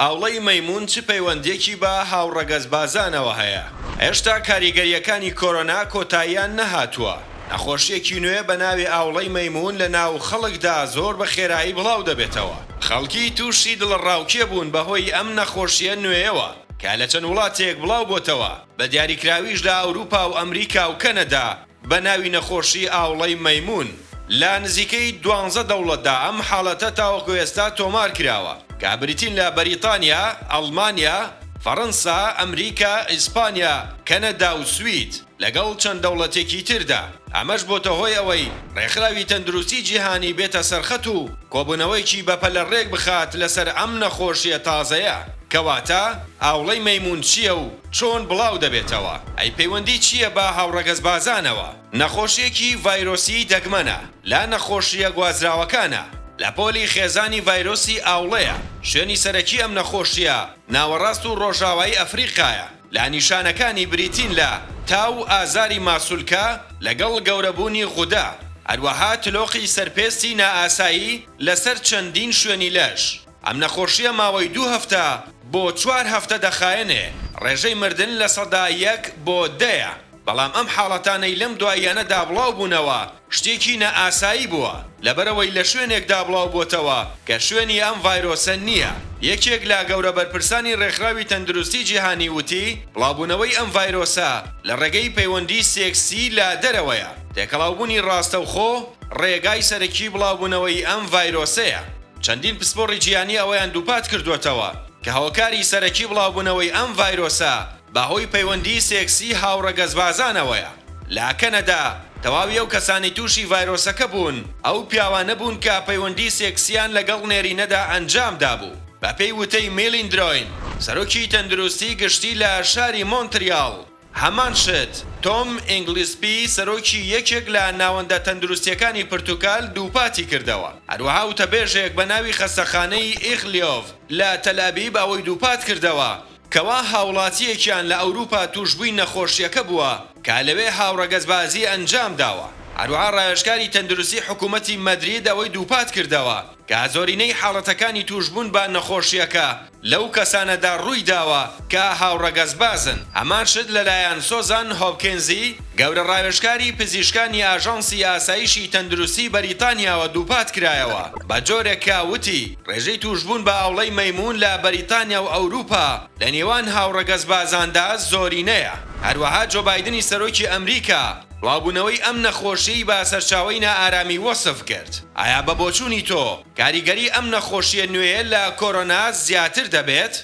ئاوڵەی مەیمون چ پەیوەندێکی بە هاوڕەگەزبازانەوە هەیە؟ هێشتا کاریگەریەکانی کۆرۆنا کۆتاییان نەهاتووە. نەخۆشیەکی نوێ بە ناوی ئاوڵەی مەیمون لە ناو خەڵکدا زۆر بە خێرایی بڵاو دەبێتەوە. خەڵکی تووشی دڵڕاوکێ بوون بەهۆی ئەم نەخۆشیە نوێیەوە کە لە چەند وڵاتێک بڵاو بۆتەوە بە دیاریکراویشدا ئەوروپا و ئەمریکا و کەنەدا بە ناوی نەخۆشی ئاوڵەی مەیمون. لا نزیکەی 12 دەوڵەتدا ئەم حاڵەتە تاوەکو ئێستا تۆمار کراوە کە بریتین لە بەریتانیا، ئەڵمانیا، فەڕەنسا، ئەمریکا، ئیسپانیا، کەنەدا و سوید لەگەڵ چەند دەوڵەتێکی تردا. ئەمەش بۆتە هۆی ئەوەی ڕێکخراوی تەندروستی جیهانی بێتە سەرخەت و کۆبوونەوەیکی بەپەلە ڕێک بخات لەسەر ئەم نەخۆشیە تازەیە. کەواتە ئاوڵەی مەیمون چییە و چۆن بڵاو دەبێتەوە؟ ئەی پەیوەندی چییە بە هاوڕەگەزبازانەوە؟ نەخۆشیەکی ڤایرۆسی دەگمەنە، لا نەخۆشیە گوازراوەکانە. لە پۆلی خێزانی ڤایرۆسی ئاوڵەیە. شوێنی سەرەکی ئەم نەخۆشیە ناوەڕاست و ڕۆژاوایی ئەفریقایە. لا نیشانەکانی بریتین لە تاو ئازاری ماسوولکە لەگەڵ گەورەبوونی غودا، هەروەها تلۆقی سەرپێستی نائاسایی لەسەر چەندین شوێنی لەش. ئەم نەخۆشیە ماوەی 2 هەفتە بۆ 4 هەفتە دەخایەنێ. ڕێژەی مردن لە سەدا 1 بۆ 10. بەڵام ئەم حاڵەتانەی لەم دواییانەدا بڵاو بوونەوە شتێکی نەئاسایی بووە لەبەرەوەی لە شوێنێکدا بڵاو بۆتەوە کە شوێنی ئەم ڤایرۆسە نییە. یەکێک لە گەورە بەرپرسانی ڕێکخراوی تەندروستی جیهانی وتی بڵاوبوونەوەی ئەم ڤایرۆسە لە ڕێگەی پەیوەندی سێکسی لە دەرەوەیە. تێکەڵاوبوونی ڕاستەوخۆ ڕێگای سەرەکی بڵاوبوونەوەی ئەم ڤایرۆسەیە. چەندین پسپۆڕی جیهانی ئەوەیان دووپات کردوێتەوە کە هۆکاری سەرەکی بڵاوبوونەوەی ئەم ڤایرۆسە بەهۆی پەیوەندی سێکسی هاوڕەگەزبازانەوەیە. لا کەنەدا تەواوی ئەو کەسانی تووشی ڤایرۆسەکە بوون ئەو پیاوانە بوون کە پەیوەندی سێکسیان لەگەڵ نێرینەدا ئەنجامدا بوو. بە پێی وتەی میلیندروین سەرۆکی تەندروستی گشتی لە شاری مۆنتریال، هەمان شت تۆم ئینگلیسپی سەرۆکی یەکێک لە ناوەندە تەندروستیەکانی پرتوگال دووپاتی کردەوە. هەروەها وتەبێژێک بە ناوی خەستەخانەی ئیخلیۆڤ لە تەلابیب ئەوەی دووپات کردەوە کەوا هاوڵاتیەکیان لە ئەوروپا توشبووی نەخۆشیەکە بووە کە لەوێ هاوڕەگەزبازی ئەنجام داوە. هەروەها ڕایشکاری تەندروستی حکوومەتی مەدرید ئەوەی دووپات کردەوە کە زۆرینەی حاڵەتەکانی توشبوون بە نەخۆشیەکە لەو کەسانەدا ڕووی داوە کە هاوڕەگەزبازن. هەمان شت لەلایەن سۆزان هۆپکینزی گەورە ڕایشکاری پزیشکانی ئاژانسی ئاسایشی تەندروستی بەریتانیاوە دووپات کرایەوە بە جۆرێکە وتی ڕێژەی توشبوون بە ئاوڵەی مەیمون لە بەریتانیا و ئەوروپا لە نێوان هاوڕەگەزبازاندا زۆرینەیە. هەروەها جۆ بایدنی سەرۆکی ئەمریکا بڵاوبوونەوەی ئەم نەخۆشی بە سەرچاوەی نائارامی وەسف کرد. ئایا بە بۆچوونی تۆ کاریگەری ئەم نەخۆشیە نوێیە لە کۆرۆنا زیاتر دەبێت؟